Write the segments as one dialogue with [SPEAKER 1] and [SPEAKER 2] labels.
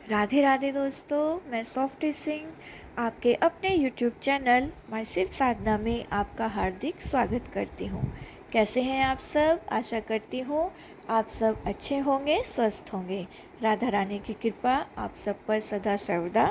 [SPEAKER 1] राधे राधे दोस्तों, मैं सॉफ्टी सिंह आपके अपने यूट्यूब चैनल माय शिव साधना में आपका हार्दिक स्वागत करती हूँ। कैसे हैं आप सब? आशा करती हूँ आप सब अच्छे होंगे, स्वस्थ होंगे। राधा रानी की कृपा आप सब पर सदा सर्वदा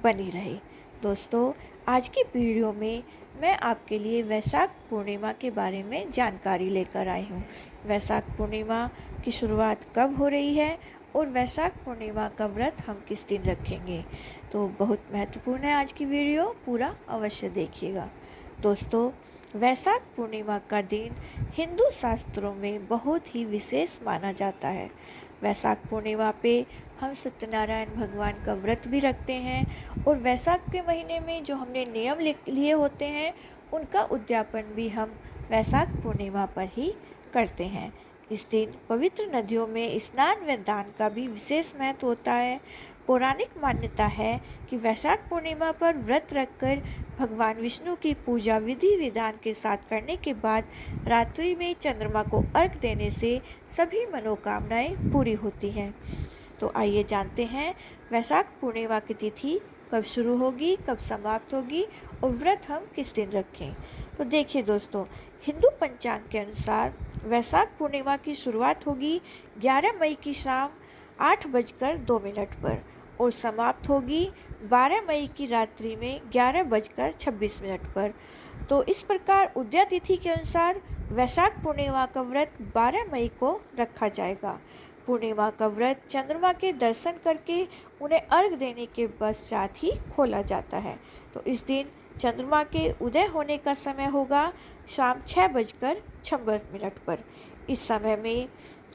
[SPEAKER 1] बनी रहे। दोस्तों, आज की वीडियो में मैं आपके लिए वैशाख पूर्णिमा के बारे में जानकारी लेकर आई हूँ। वैशाख पूर्णिमा की शुरुआत कब हो रही है और वैशाख पूर्णिमा का व्रत हम किस दिन रखेंगे, तो बहुत महत्वपूर्ण है आज की वीडियो, पूरा अवश्य देखिएगा। दोस्तों, वैशाख पूर्णिमा का दिन हिंदू शास्त्रों में बहुत ही विशेष माना जाता है। वैशाख पूर्णिमा पे हम सत्यनारायण भगवान का व्रत भी रखते हैं और वैशाख के महीने में जो हमने नियम लिए होते हैं उनका उद्यापन भी हम वैशाख पूर्णिमा पर ही करते हैं। इस दिन पवित्र नदियों में स्नान व दान का भी विशेष महत्व होता है। पौराणिक मान्यता है कि वैशाख पूर्णिमा पर व्रत रखकर भगवान विष्णु की पूजा विधि विधान के साथ करने के बाद रात्रि में चंद्रमा को अर्घ देने से सभी मनोकामनाएं पूरी होती हैं। तो आइए जानते हैं वैशाख पूर्णिमा की तिथि कब शुरू होगी, कब समाप्त होगी और व्रत हम किस दिन रखें। तो देखिए दोस्तों, हिंदू पंचांग के अनुसार वैशाख पूर्णिमा की शुरुआत होगी 11 मई की शाम 8:02 पर और समाप्त होगी 12 मई की रात्रि में 11:26 पर। तो इस प्रकार उदया तिथि के अनुसार वैशाख पूर्णिमा का व्रत 12 मई को रखा जाएगा। पूर्णिमा का व्रत चंद्रमा के दर्शन करके उन्हें अर्घ देने के पश्चात ही खोला जाता है। तो इस दिन चंद्रमा के उदय होने का समय होगा शाम 6:56 पर। इस समय में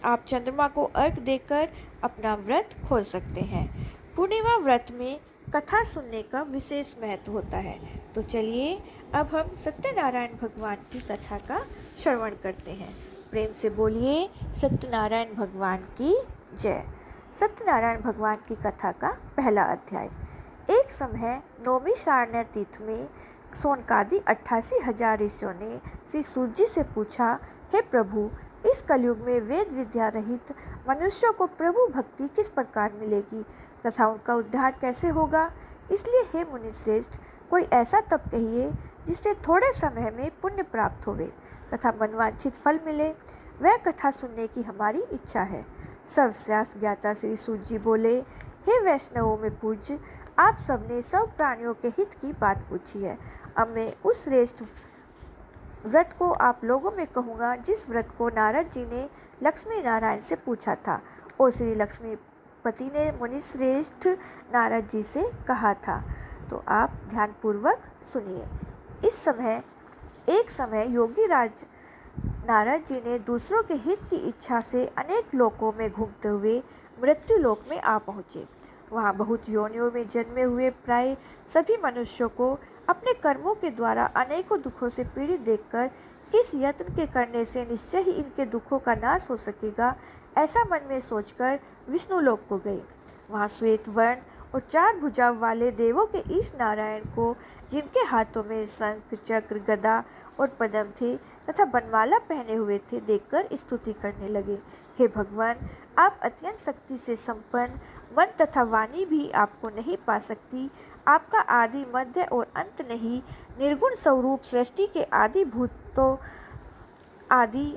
[SPEAKER 1] आप चंद्रमा को अर्घ देकर अपना व्रत खोल सकते हैं। पूर्णिमा व्रत में कथा सुनने का विशेष महत्व होता है। तो चलिए अब हम सत्यनारायण भगवान की कथा का श्रवण करते हैं। प्रेम से बोलिए सत्यनारायण भगवान की जय। सत्यनारायण भगवान की कथा का पहला अध्याय। एक समय नौवीं शारण्य तीर्थ में सोनकादि 88,000 ऋषियों ने श्री सूत जी से पूछा, हे प्रभु, इस कलयुग में वेद विद्या रहित मनुष्यों को प्रभु भक्ति किस प्रकार मिलेगी तथा उनका उद्धार कैसे होगा? इसलिए हे मुनि श्रेष्ठ, कोई ऐसा तप कहिए जिससे थोड़े समय में पुण्य प्राप्त होवे तथा मनवांछित फल मिले। वह कथा सुनने की हमारी इच्छा है। सर्वशास्त्र ज्ञाता श्री सूत जी बोले, हे वैष्णवों में पूज्य, आप सबने सब प्राणियों के हित की बात पूछी है। अब मैं उस श्रेष्ठ व्रत को आप लोगों में कहूँगा जिस व्रत को नारद जी ने लक्ष्मी नारायण से पूछा था और श्री लक्ष्मीपति ने मुनि श्रेष्ठ नारद जी से कहा था। तो आप ध्यानपूर्वक सुनिए। एक समय योगी राज नारद जी ने दूसरों के हित की इच्छा से अनेक लोकों में घूमते हुए मृत्यु लोक में आ पहुँचे। वहाँ बहुत योनियों में जन्मे हुए प्राय सभी मनुष्यों को अपने कर्मों के द्वारा अनेकों दुखों से पीड़ित देखकर किस यत्न के करने से निश्चय ही इनके दुखों का नाश हो सकेगा, ऐसा मन में सोचकर विष्णु लोक को गए। वहाँ श्वेत वर्ण और 4 भुजा वाले देवों के ईश नारायण को, जिनके हाथों में शंख चक्र गदा और पद्म थे तथा बनमाला पहने हुए थे, देखकर स्तुति करने लगे। हे भगवान, आप अत्यंत शक्ति से संपन्न, मन तथा वाणी भी आपको नहीं पा सकती। आपका आदि मध्य और अंत नहीं, निर्गुण स्वरूप सृष्टि के आदि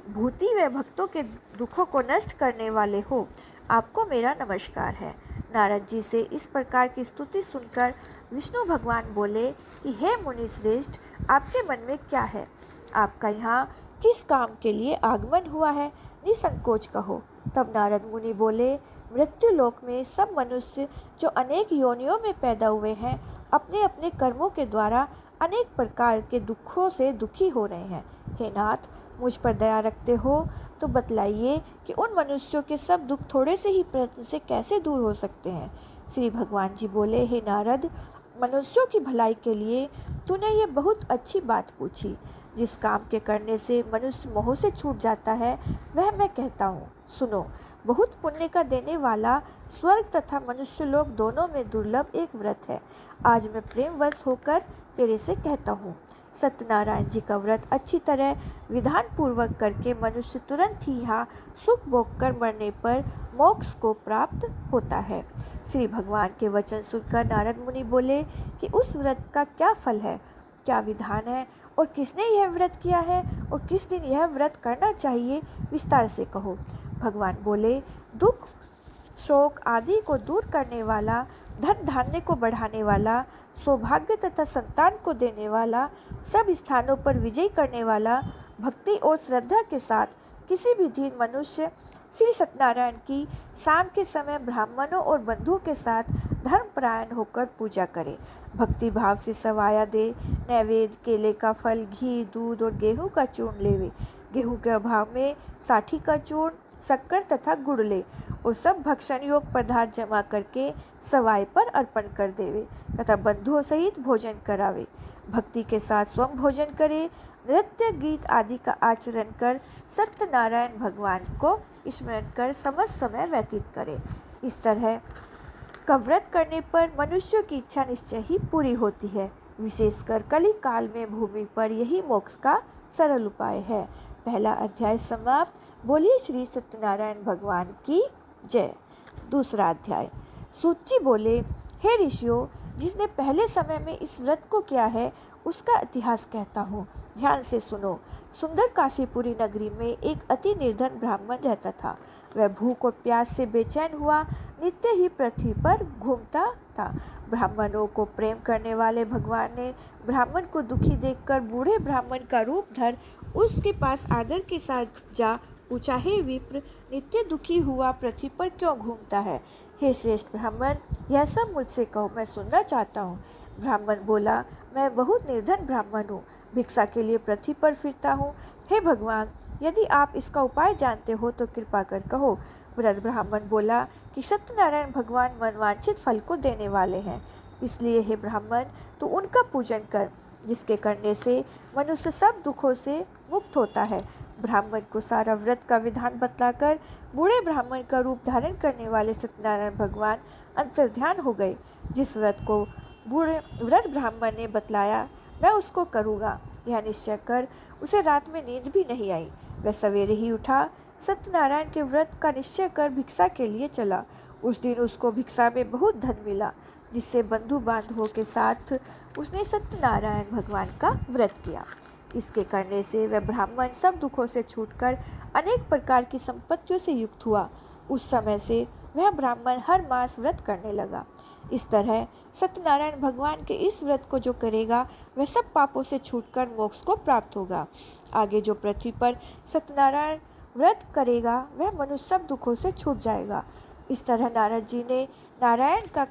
[SPEAKER 1] भूति व भक्तों के दुखों को नष्ट करने वाले हो। आपको मेरा नमस्कार है। नारद जी से इस प्रकार की स्तुति सुनकर विष्णु भगवान बोले कि हे मुनि श्रेष्ठ, आपके मन में क्या है? आपका यहाँ किस काम के लिए आगमन हुआ है? निसंकोच कहो। तब नारद मुनि बोले, मृत्यु लोक में सब मनुष्य जो अनेक योनियों में पैदा हुए हैं, अपने अपने कर्मों के द्वारा अनेक प्रकार के दुखों से दुखी हो रहे हैं। हे नाथ, मुझ पर दया रखते हो तो बतलाइए कि उन मनुष्यों के सब दुख थोड़े से ही प्रयत्न से कैसे दूर हो सकते हैं। श्री भगवान जी बोले, हे नारद, मनुष्यों की भलाई के लिए तूने ये बहुत अच्छी बात पूछी। जिस काम के करने से मनुष्य मोह से छूट जाता है वह मैं कहता हूँ, सुनो। बहुत पुण्य का देने वाला स्वर्ग तथा मनुष्य लोक दोनों में दुर्लभ एक व्रत है। आज मैं प्रेमवश होकर तेरे से कहता हूँ। सत्यनारायण जी का व्रत अच्छी तरह विधान पूर्वक करके मनुष्य तुरंत ही यहाँ सुख भोग कर मरने पर मोक्ष को प्राप्त होता है। श्री भगवान के वचन सुनकर नारद मुनि बोले कि उस व्रत का क्या फल है, क्या विधान है और किसने यह व्रत किया है और किस दिन यह व्रत करना चाहिए, विस्तार से कहो। भगवान बोले, दुख शोक आदि को दूर करने वाला, धन धान्य को बढ़ाने वाला, सौभाग्य तथा संतान को देने वाला, सब स्थानों पर विजय करने वाला, भक्ति और श्रद्धा के साथ किसी भी दीन मनुष्य श्री सत्यनारायण की शाम के समय ब्राह्मणों और बंधुओं के साथ धर्मपरायण होकर पूजा करे, भक्ति भाव से सवाया दे, नैवेद्य केले का फल, घी, दूध और गेहूं का चूर्ण लेवे, गेहूं के अभाव में साठी का चूर्ण, शक्कर तथा गुड़ ले और सब भक्षण योग पदार्थ जमा करके सवाई पर अर्पण कर देवे तथा बंधुओं सहित भोजन करावे, भक्ति के साथ स्वयं भोजन करे, नृत्य गीत आदि का आचरण कर सत्यनारायण भगवान को स्मरण कर समस्त समय व्यतीत करे। इस तरह का व्रत करने पर मनुष्यों की इच्छा निश्चय ही पूरी होती है। विशेषकर कली काल में भूमि पर यही मोक्ष का सरल उपाय है। पहला अध्याय समाप्त। बोलिए श्री सत्यनारायण भगवान की जय। दूसरा अध्याय। सूची बोले, हे ऋषियों, जिसने पहले समय में इस व्रत को किया है उसका इतिहास कहता हूँ, ध्यान से सुनो। सुंदर काशीपुरी नगरी में एक अति निर्धन ब्राह्मण रहता था। वह भूख और प्यास से बेचैन हुआ नित्य ही पृथ्वी पर घूमता था। ब्राह्मणों को प्रेम करने वाले भगवान ने ब्राह्मण को दुखी देखकर बूढ़े ब्राह्मण का रूप धर उसके पास आदर के साथ जा पूछा, हे विप्र, नित्य दुखी हुआ पृथ्वी पर क्यों घूमता है? हे श्रेष्ठ ब्राह्मण, यह सब मुझसे कहो, मैं सुनना चाहता हूँ। ब्राह्मण बोला, मैं बहुत निर्धन ब्राह्मण हूँ, भिक्षा के लिए पृथ्वी पर फिरता हूँ। हे भगवान, यदि आप इसका उपाय जानते हो तो कृपा कर कहो। वृद्ध ब्राह्मण बोला कि सत्यनारायण भगवान मनवांछित फल को देने वाले हैं, इसलिए हे ब्राह्मण, तू उनका पूजन कर, जिसके करने से मनुष्य सब दुखों से मुक्त होता है। ब्राह्मण को सारा व्रत का विधान बतलाकर बूढ़े ब्राह्मण का रूप धारण करने वाले सत्यनारायण भगवान अंतर्ध्यान हो गए। जिस व्रत को बूढ़े वृद्ध ब्राह्मण ने बतलाया मैं उसको करूँगा, यह निश्चय कर उसे रात में नींद भी नहीं आई। वह सवेरे ही उठा, सत्यनारायण के व्रत का निश्चय कर भिक्षा के लिए चला। उस दिन उसको भिक्षा में बहुत धन मिला, जिससे बंधु बांधवों के साथ उसने सत्यनारायण भगवान का व्रत किया। इसके करने से वह ब्राह्मण सब दुखों से छूटकर अनेक प्रकार की संपत्तियों से युक्त हुआ। उस समय से वह ब्राह्मण हर मास व्रत करने लगा। इस तरह सत्यनारायण भगवान के इस व्रत को जो करेगा वह सब पापों से छूटकर मोक्ष को प्राप्त होगा। आगे जो पृथ्वी पर सत्यनारायण व्रत करेगा वह मनुष्य सब दुखों से छूट जाएगा। इस तरह नारद जी ने नारायण का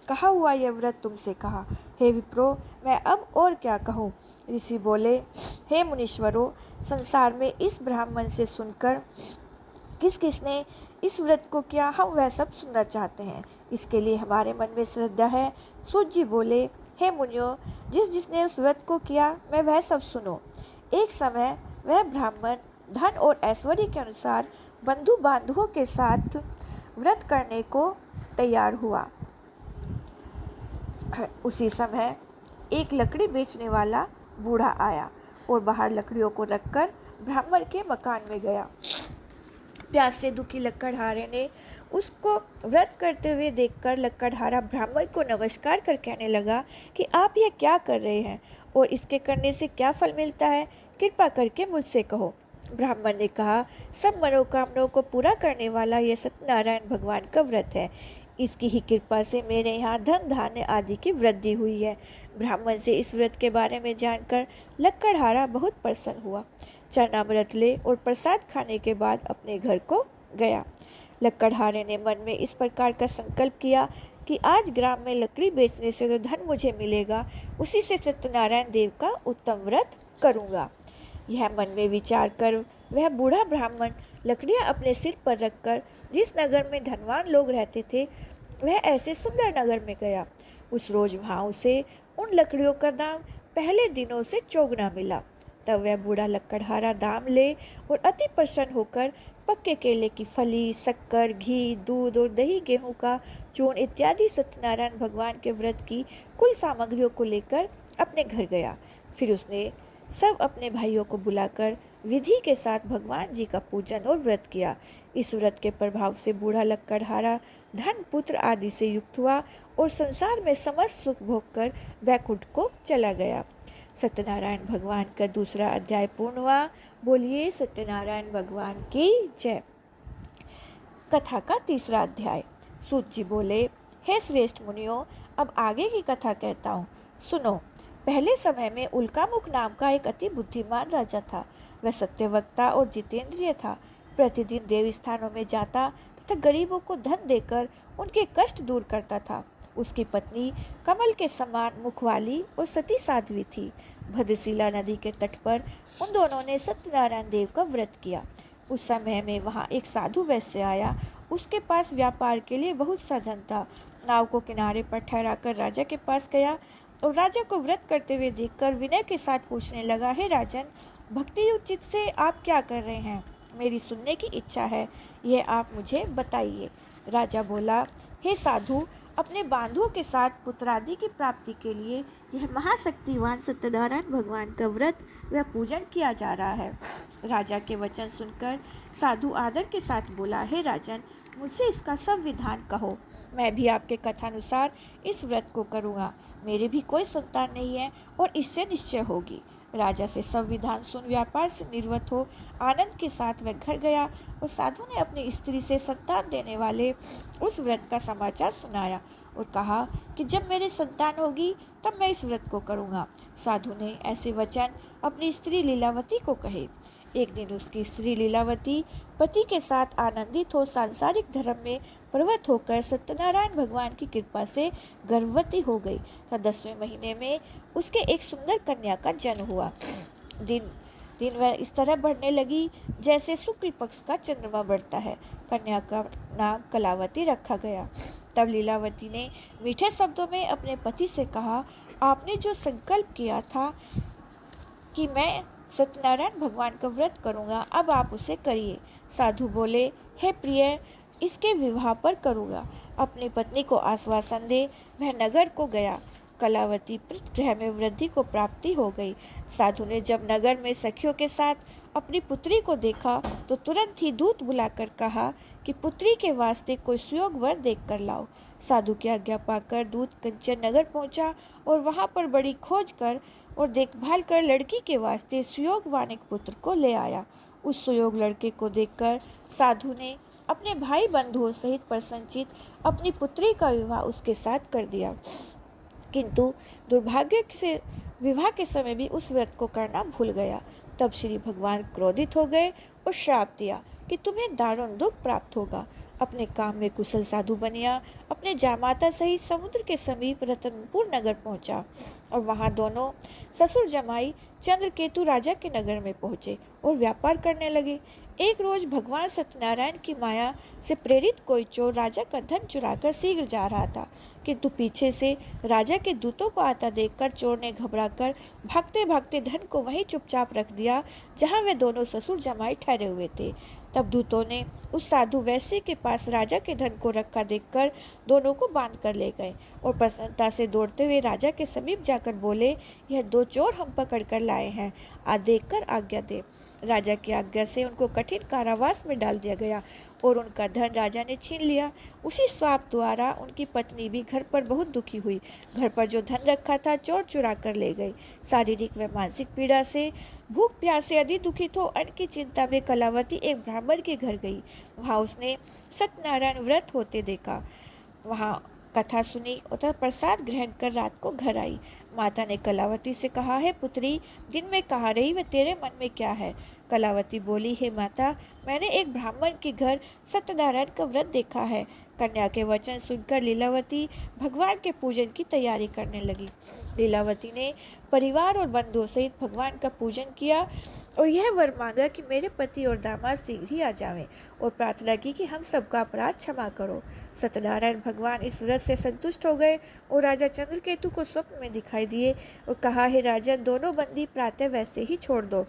[SPEAKER 1] कहा हुआ यह व्रत तुमसे कहा। हे विप्रो, मैं अब और क्या कहूँ? ऋषि बोले, हे मुनीश्वरों, संसार में इस ब्राह्मण से सुनकर किस किसने इस व्रत को किया, हम वह सब सुनना चाहते हैं। इसके लिए हमारे मन में श्रद्धा है। सूत जी बोले, हे मुनियों, जिसने उस व्रत को किया मैं वह सब सुनो। एक समय वह ब्राह्मण धन और ऐश्वर्य के अनुसार बंधु बांधवों के साथ व्रत करने को तैयार हुआ। उसी समय एक लकड़ी बेचने वाला बूढ़ा आया और बाहर लकड़ियों को रखकर ब्राह्मण के मकान में गया। प्यास से दुखी लकड़हारे ने उसको व्रत करते हुए देखकर लकड़हारा ब्राह्मण को नमस्कार कर कहने लगा कि आप यह क्या कर रहे हैं और इसके करने से क्या फल मिलता है, कृपा करके मुझसे कहो। ब्राह्मण ने कहा, सब मनोकामनाओं को पूरा करने वाला यह सत्यनारायण भगवान का व्रत है। इसकी ही कृपा से मेरे यहाँ धन धान्य आदि की वृद्धि हुई है। ब्राह्मण से इस व्रत के बारे में जानकर लकड़हारा बहुत प्रसन्न हुआ। चरणामृत ले और प्रसाद खाने के बाद अपने घर को गया। लकड़हारे ने मन में इस प्रकार का संकल्प किया कि आज ग्राम में लकड़ी बेचने से जो धन मुझे मिलेगा उसी से सत्यनारायण देव का उत्तम व्रत करूँगा। यह मन में विचार कर वह बूढ़ा ब्राह्मण लकड़ियाँ अपने सिर पर रखकर जिस नगर में धनवान लोग रहते थे वह ऐसे सुंदर नगर में गया। उस रोज वहाँ उसे उन लकड़ियों का दाम पहले दिनों से चौगुना मिला। तब वह बूढ़ा लकड़हारा दाम ले और अति प्रसन्न होकर पक्के केले की फली, शक्कर, घी, दूध और दही, गेहूं का चूर्ण इत्यादि सत्यनारायण भगवान के व्रत की कुल सामग्रियों को लेकर अपने घर गया। फिर उसने सब अपने भाइयों को बुलाकर विधि के साथ भगवान जी का पूजन और व्रत किया। इस व्रत के प्रभाव से बूढ़ा लक्कड़हारा धन पुत्र आदि से युक्त हुआ और संसार में समस्त सुख भोग कर बैकुंठ को चला गया। सत्यनारायण भगवान का दूसरा अध्याय पूर्ण हुआ। बोलिए सत्यनारायण भगवान की जय। कथा का तीसरा अध्याय। सूत जी बोले, हे श्रेष्ठ मुनियों, अब आगे की कथा कहता हूँ, सुनो। पहले समय में उल्कामुख नाम का एक अति बुद्धिमान राजा था। वह सत्यवक्ता और जितेंद्रिय था। प्रतिदिन देव स्थानों में जाता तथा गरीबों को धन देकर उनके कष्ट दूर करता था। उसकी पत्नी कमल के समान मुख वाली और सती साध्वी थी। भद्रशिला नदी के तट पर उन दोनों ने सत्यनारायण देव का व्रत किया। उस समय में वहाँ एक साधु वैश्य आया। उसके पास व्यापार के लिए बहुत सा धन था। नाव को किनारे पर ठहराकर राजा के पास गया और राजा को व्रत करते हुए देखकर विनय के साथ पूछने लगा, हे राजन, भक्ति उचित से आप क्या कर रहे हैं? मेरी सुनने की इच्छा है, यह आप मुझे बताइए। राजा बोला, हे साधु, अपने बांधुओं के साथ पुत्रादि की प्राप्ति के लिए यह महाशक्तिवान सत्यनारायण भगवान का व्रत व पूजन किया जा रहा है। राजा के वचन सुनकर साधु आदर के साथ बोला, हे राजन, मुझसे इसका सब विधान कहो। मैं भी आपके कथानुसार इस व्रत को करूँगा। मेरे भी कोई संतान नहीं है और इससे निश्चय होगी। राजा से सब विधान सुन व्यापार से निर्वत हो आनंद के साथ वह घर गया और साधु ने अपनी स्त्री से संतान देने वाले उस व्रत का समाचार सुनाया और कहा कि जब मेरे संतान होगी तब मैं इस व्रत को करूँगा। साधु ने ऐसे वचन अपनी स्त्री लीलावती को कहे। एक दिन उसकी स्त्री लीलावती पति के साथ आनंदित हो सांसारिक धर्म में प्रवृत्त होकर सत्यनारायण भगवान की कृपा से गर्भवती हो गई। तथा 10वें महीने में उसके एक सुंदर कन्या का जन्म हुआ। दिन दिन वह इस तरह बढ़ने लगी जैसे शुक्ल पक्ष का चंद्रमा बढ़ता है। कन्या का नाम कलावती रखा गया। तब लीलावती ने मीठे शब्दों में अपने पति से कहा, आपने जो संकल्प किया था कि मैं सत्यनारायण भगवान का व्रत करूँगा, अब आप उसे करिए। साधु बोले, हे प्रिय, इसके विवाह पर करूँगा। अपनी पत्नी को आश्वासन दे वह नगर को गया। कलावती गृह में वृद्धि को प्राप्ति हो गई। साधु ने जब नगर में सखियों के साथ अपनी पुत्री को देखा तो तुरंत ही दूत बुलाकर कहा कि पुत्री के वास्ते कोई सुयोग वर देख कर लाओ। साधु की आज्ञा पाकर दूत कंचन नगर पहुंचा और वहां पर बड़ी खोज कर और देखभाल कर लड़की के वास्ते सुयोगवान एक पुत्र को ले आया। उस सुयोग लड़के को देखकर साधु ने अपने भाई बंधुओं सहित प्रसन्नचित अपनी पुत्री का विवाह उसके साथ कर दिया। किंतु दुर्भाग्य से विवाह के समय भी उस व्रत को करना भूल गया। तब श्री भगवान क्रोधित हो गए और श्राप दिया कि तुम्हें दारुण दुख प्राप्त होगा। अपने काम में कुशल साधु बनिया अपने जामाता सहित समुद्र के समीप रतनपुर नगर पहुंचा और वहां दोनों ससुर जमाई चंद्रकेतु राजा के नगर में पहुंचे और व्यापार करने लगे। एक रोज भगवान सत्यनारायण की माया से प्रेरित कोई चोर राजा का धन चुराकर शीघ्र जा रहा था, किंतु पीछे से राजा के दूतों को आता देखकर चोर ने घबराकर भागते भागते धन को वहीं चुपचाप रख दिया जहां वे दोनों ससुर जमाई ठहरे हुए थे। तब दूतों ने उस साधु वैश्य के पास राजा के धन को रखा देखकर दोनों को बांध कर ले गए और प्रसन्नता से दौड़ते हुए राजा के समीप जाकर बोले, यह दो चोर हम पकड़ कर लाए हैं, देख कर आज्ञा दे। राजा की आज्ञा से उनको कठिन कारावास में डाल दिया गया और उनका धन राजा ने छीन लिया। उसी श्राप द्वारा उनकी पत्नी भी घर पर बहुत दुखी हुई। घर पर जो धन रखा था चोर चुरा कर ले गए। शारीरिक व मानसिक पीड़ा से भूख प्यास से अधिक दुखित हो अन्न की चिंता में कलावती एक ब्राह्मण के घर गई। वहाँ उसने सत्यनारायण व्रत होते देखा। वहाँ कथा सुनी और प्रसाद ग्रहण कर रात को घर आई। माता ने कलावती से कहा, है पुत्री, दिन में कहाँ रही व तेरे मन में क्या है? कलावती बोली, हे माता, मैंने एक ब्राह्मण के घर सत्यनारायण का व्रत देखा है। कन्या के वचन सुनकर लीलावती भगवान के पूजन की तैयारी करने लगी। लीलावती ने परिवार और बंधुओं सहित भगवान का पूजन किया और यह वर मांगा कि मेरे पति और दामाद शीघ्र ही आ जावें और प्रार्थना की कि हम सबका अपराध क्षमा करो। सत्यनारायण भगवान इस व्रत से संतुष्ट हो गए और राजा चंद्रकेतु को स्वप्न में दिखाई दिए और कहा, हे राजन, दोनों बंदी प्रातः वैसे ही छोड़ दो।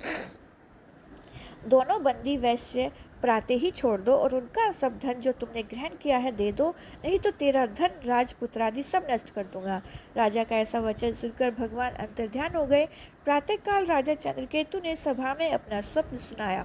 [SPEAKER 1] दोनों बंदी वैश्य प्रातः ही छोड़ दो और उनका सब धन जो तुमने ग्रहण किया है दे दो, नहीं तो तेरा धन राजपुत्रादि सब नष्ट कर दूंगा। राजा का ऐसा वचन सुनकर भगवान अंतर्ध्यान हो गए। प्रातःकाल राजा चंद्रकेतु ने सभा में अपना स्वप्न सुनाया।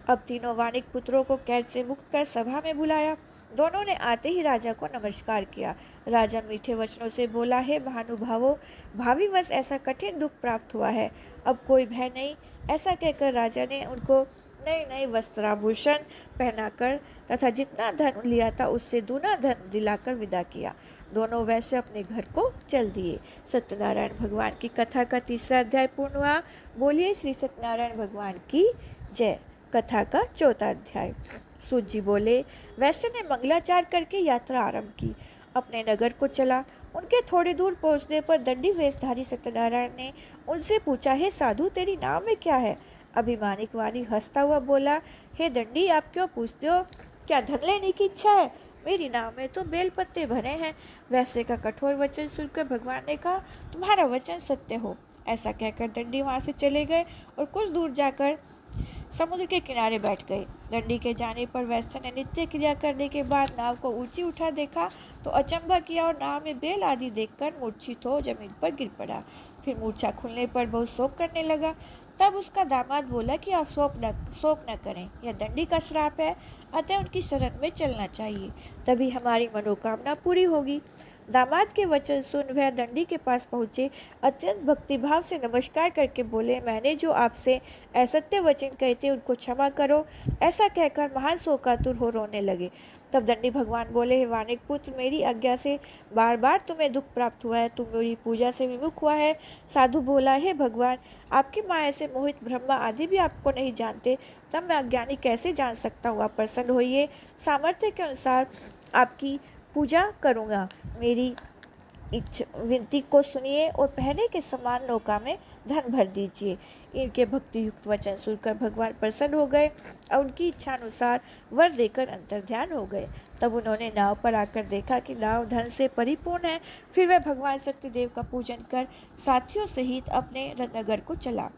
[SPEAKER 1] अब तीनों वाणिक पुत्रों को कैद से मुक्त कर सभा में बुलाया। दोनों ने आते ही राजा को नमस्कार किया। राजा मीठे वचनों से बोला, हे महानुभावों, भावी वश ऐसा कठिन दुख प्राप्त हुआ है, अब कोई भय नहीं। ऐसा कहकर राजा ने उनको नए नए वस्त्राभूषण पहनाकर तथा जितना धन लिया था उससे दूना धन दिलाकर विदा किया। दोनों वैश्य अपने घर को चल दिए। सत्यनारायण भगवान की कथा का तीसरा अध्याय पूर्ण हुआ। बोलिए श्री सत्यनारायण भगवान की जय। कथा का चौथा अध्याय। सूत जी बोले, वैश्य ने मंगलाचार करके यात्रा आरंभ की, अपने नगर को चला। उनके थोड़ी दूर पहुंचने पर दंडी वेशधारी सत्यनारायण ने उनसे पूछा, हे साधु, तेरी नाव में क्या है? अभिमानिक वाणी हंसता हुआ बोला, हे दंडी, आप क्यों पूछते हो? क्या धन लेने की इच्छा है? मेरी नाव में तो बेल पत्ते भरे हैं। वैश्य का कठोर वचन सुनकर भगवान ने कहा, तुम्हारा वचन सत्य हो। ऐसा कहकर दंडी वहां से चले गए और कुछ दूर जाकर समुद्र के किनारे बैठ गए। दंडी के जाने पर वैश्य ने नित्य क्रिया करने के बाद नाव को ऊंची उठा देखा तो अचंभा किया और नाव में बेल आदि देखकर मूर्छित हो जमीन पर गिर पड़ा। फिर मूर्छा खुलने पर बहुत शोक करने लगा। तब उसका दामाद बोला कि आप शोक न करें, यह दंडी का श्राप है, अतः उनकी शरण में चलना चाहिए, तभी हमारी मनोकामना पूरी होगी। दामाद के वचन सुन वह दंडी के पास पहुंचे, अत्यंत भक्तिभाव से नमस्कार करके बोले, मैंने जो आपसे असत्य वचन कहे थे उनको क्षमा करो। ऐसा कहकर महान शोकातुर हो रोने लगे। तब दंडी भगवान बोले, हे वाणिक पुत्र, मेरी आज्ञा से बार बार तुम्हें दुख प्राप्त हुआ है, तुम मेरी पूजा से विमुख हुआ है। साधु बोला, हे भगवान, आपकी माया से मोहित ब्रह्मा आदि भी आपको नहीं जानते, तब मैं अज्ञानी कैसे जान सकता हूँ? आप प्रसन्न होइए, सामर्थ्य के अनुसार आपकी पूजा करूँगा। मेरी विनती को सुनिए और पहले के समान नौका में धन भर दीजिए। इनके भक्ति युक्त वचन सुनकर भगवान प्रसन्न हो गए और उनकी इच्छा अनुसार वर देकर अंतर्ध्यान हो गए। तब उन्होंने नाव पर आकर देखा कि नाव धन से परिपूर्ण है। फिर वह भगवान सत्यदेव का पूजन कर साथियों सहित अपने नगर को चला।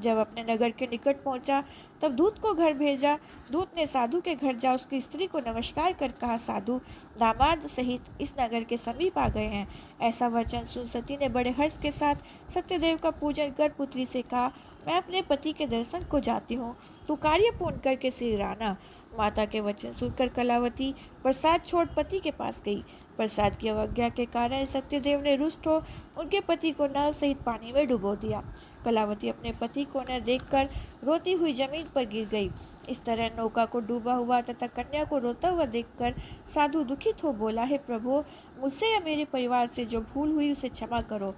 [SPEAKER 1] जब अपने नगर के निकट पहुंचा तब दूत को घर भेजा। दूत ने साधु के घर जा उसकी स्त्री को नमस्कार कर कहा, साधु दामाद सहित इस नगर के समीप आ गए हैं। ऐसा वचन सुन सती ने बड़े हर्ष के साथ सत्यदेव का पूजन कर पुत्री से कहा, मैं अपने पति के दर्शन को जाती हूँ, तू कार्य पूर्ण करके शीघ्र आना। माता के वचन सुनकर कलावती प्रसाद छोड़ पति के पास गई। प्रसाद की अवज्ञा के कारण सत्यदेव ने रुष्ट हो उनके पति को नव सहित पानी में डुबो दिया। कलावती अपने पति को न देखकर रोती हुई जमीन पर गिर गई। इस तरह नौका को डूबा हुआ तथा कन्या को रोता हुआ देखकर साधु दुखित हो बोला, हे प्रभु, मुझसे या मेरे परिवार से जो भूल हुई उसे क्षमा करो।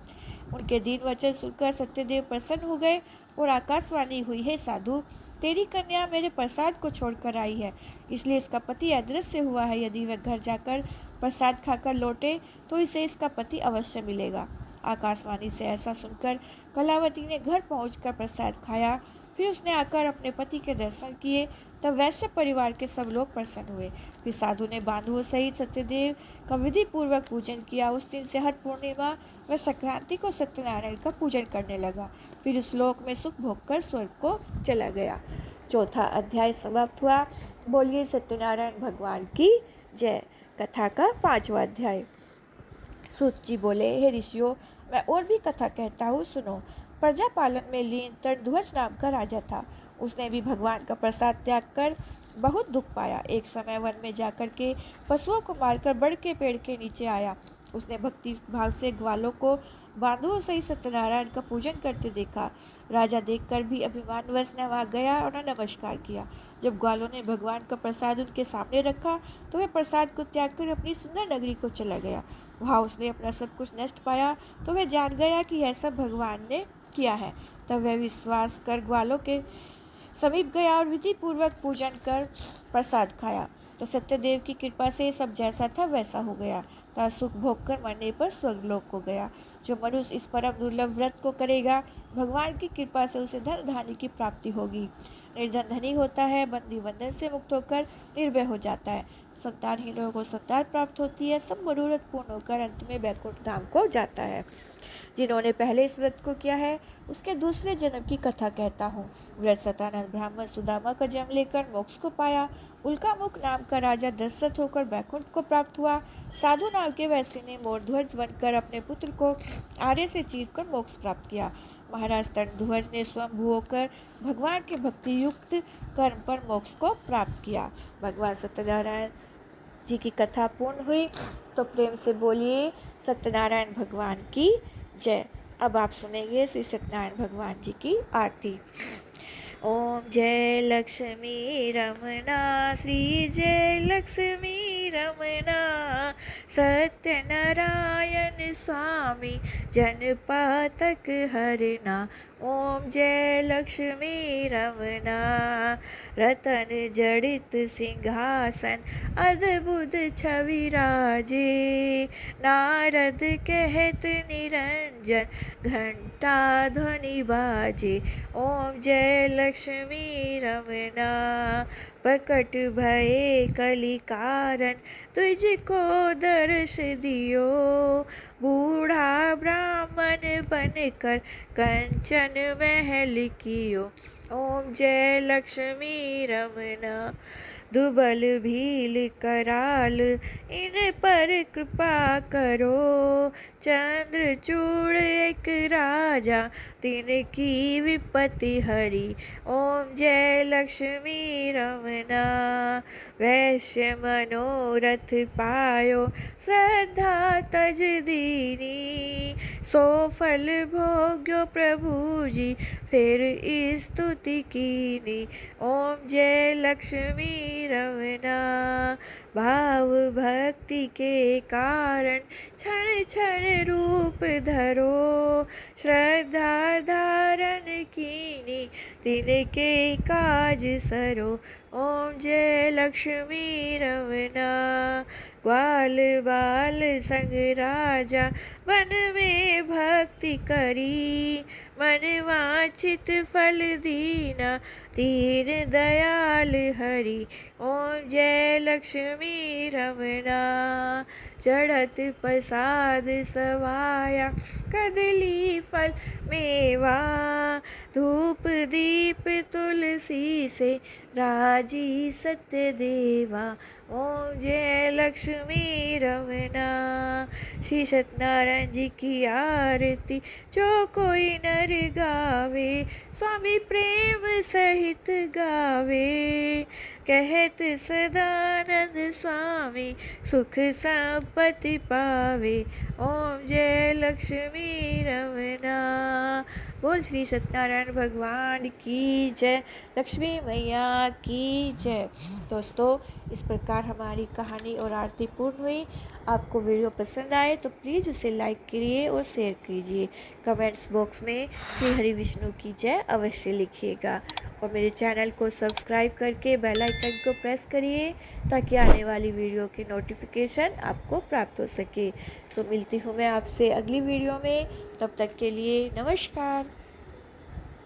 [SPEAKER 1] उनके दीन वचन सुनकर सत्यदेव प्रसन्न हो गए और आकाशवाणी हुई, हे साधु, तेरी कन्या मेरे प्रसाद को छोड़कर आई है, इसलिए इसका पति अदृश्य हुआ है। यदि वह घर जाकर प्रसाद खाकर लौटे तो इसे इसका पति अवश्य मिलेगा। आकाशवाणी से ऐसा सुनकर कलावती ने घर पहुंचकर प्रसाद खाया। फिर उसने आकर अपने पति के दर्शन किए। तब वैश्य परिवार के सब लोग प्रसन्न हुए। फिर साधु ने बांधुओं सहित सत्यदेव का विधि पूर्वक पूजन किया। उस दिन से हर पूर्णिमा व संक्रांति को सत्यनारायण का पूजन करने लगा। फिर उस लोक में सुख भोग कर स्वर्ग को चला गया। चौथा अध्याय समाप्त हुआ। बोलिए सत्यनारायण भगवान की जय। कथा का पांचवा अध्याय। सूत जी बोले, हे ऋषियों, मैं और भी कथा कहता हूँ, सुनो। प्रजा पालन में लीन तरध्वज नाम का राजा था। उसने भी भगवान का प्रसाद त्याग कर बहुत दुख पाया। एक समय वन में जाकर के पशुओं को मारकर बड़ के पेड़ के नीचे आया। उसने भक्ति भाव से ग्वालों को बांधुओं सहित सत्यनारायण का पूजन करते देखा। राजा देखकर भी अभिमानवश ने वहाँ गया और नमस्कार किया। जब ग्वालों ने भगवान का प्रसाद उनके सामने रखा तो वह प्रसाद को त्याग कर अपनी सुंदर नगरी को चला गया। वहाँ उसने अपना सब कुछ नष्ट पाया तो वह जान गया कि यह सब भगवान ने किया है। तब वह विश्वास कर ग्वालों के समीप गया और विधि पूर्वक पूजन कर प्रसाद खाया तो सत्यदेव की कृपा से सब जैसा था वैसा हो गया तथा सुख भोग कर मरने पर स्वर्गलोक को गया। जो मनुष्य इस परम दुर्लभ व्रत को करेगा, भगवान की कृपा से उसे धन धान्य की प्राप्ति होगी। निर्धन धनी होता है, बंदी बंधन से मुक्त होकर निर्भय हो जाता है। संतानहीनों को संतान प्राप्त होती है, सब मनोरथ पूर्ण होकर अंत में वैकुंठ धाम को जाता है। जिन्होंने पहले इस व्रत को किया है उसके दूसरे जन्म की कथा कहता हूँ। व्रत सतानंद ब्राह्मण सुदामा का जन्म लेकर मोक्ष को पाया। उल्कामुख नाम का राजा दशरथ होकर वैकुंठ को प्राप्त हुआ। साधु नाम के वैश्य ने मोरध्वज बनकर अपने पुत्र को आर्य से चीरकर मोक्ष प्राप्त किया। महाराज तंडध्वज ने स्वयं होकर भगवान के भक्ति युक्त कर्म पर मोक्ष को प्राप्त किया। भगवान सत्यनारायण जी की कथा पूर्ण हुई तो प्रेम से बोलिए सत्यनारायण भगवान की जय। अब आप सुनेंगे श्री सत्यनारायण भगवान जी की आरती। ओम जय लक्ष्मी रमना श्री जय लक्ष्मी रमना सत्यनारायण स्वामी जनपातक हरना। ओम जय लक्ष्मी रमना रतन जड़ित सिंहासन अद्भुत छवि राजे। नारद कहत निरंजन घंटा ध्वनि बाजे। ओम जय लक्ष्मी रमना प्रकट भये कलि कारण तुझको दर्श दियो। बूढ़ा ब्राह्मण बनकर कंचन महल कियो। ओम जय लक्ष्मी रमना दुबल भील कराल इन पर कृपा करो। चंद्रचूड़ एक राजा तिनकी विपत्ति हरी। ओम जय लक्ष्मी रमना वैश्य मनोरथ पायो श्रद्धा तज दीनी। सो फल भोग्यो प्रभु जी फिर स्तुति कीनी। ओम जय लक्ष्मी रमना भाव भक्ति के कारण क्षण क्षण रूप धरो। श्रद्धा धारण कीनी तिनके काज सरो। ओम जय लक्ष्मी रमना ग्वाल बाल संग राजा वन में भक्ति करी। मन वांछित फल दीना दीन दयाल हरि। ओम जय लक्ष्मी रमना चढ़त प्रसाद सवाया कदली फल मेवा। धूप दीप तुलसी से राजी सत्य देवा। ओम जय लक्ष्मी रमना श्री सत्यनारायण जी की आरती जो कोई नर गावे स्वामी प्रेम सहित गावे। कहत सदानंद स्वामी सुख संपत्ति पावे। ओम जय लक्ष्मी रमना बोल श्री सत्यनारायण भगवान की जय, लक्ष्मी मैया की जय। दोस्तों इस प्रकार हमारी कहानी और आरती पूर्ण हुई। आपको वीडियो पसंद आए तो प्लीज़ उसे लाइक करिए और शेयर कीजिए। कमेंट्स बॉक्स में श्री हरि विष्णु की जय अवश्य लिखिएगा और मेरे चैनल को सब्सक्राइब करके बेल आइकन को प्रेस करिए ताकि आने वाली वीडियो की नोटिफिकेशन आपको प्राप्त हो सके। तो मिलती हूँ मैं आपसे अगली वीडियो में, तब तक के लिए नमस्कार।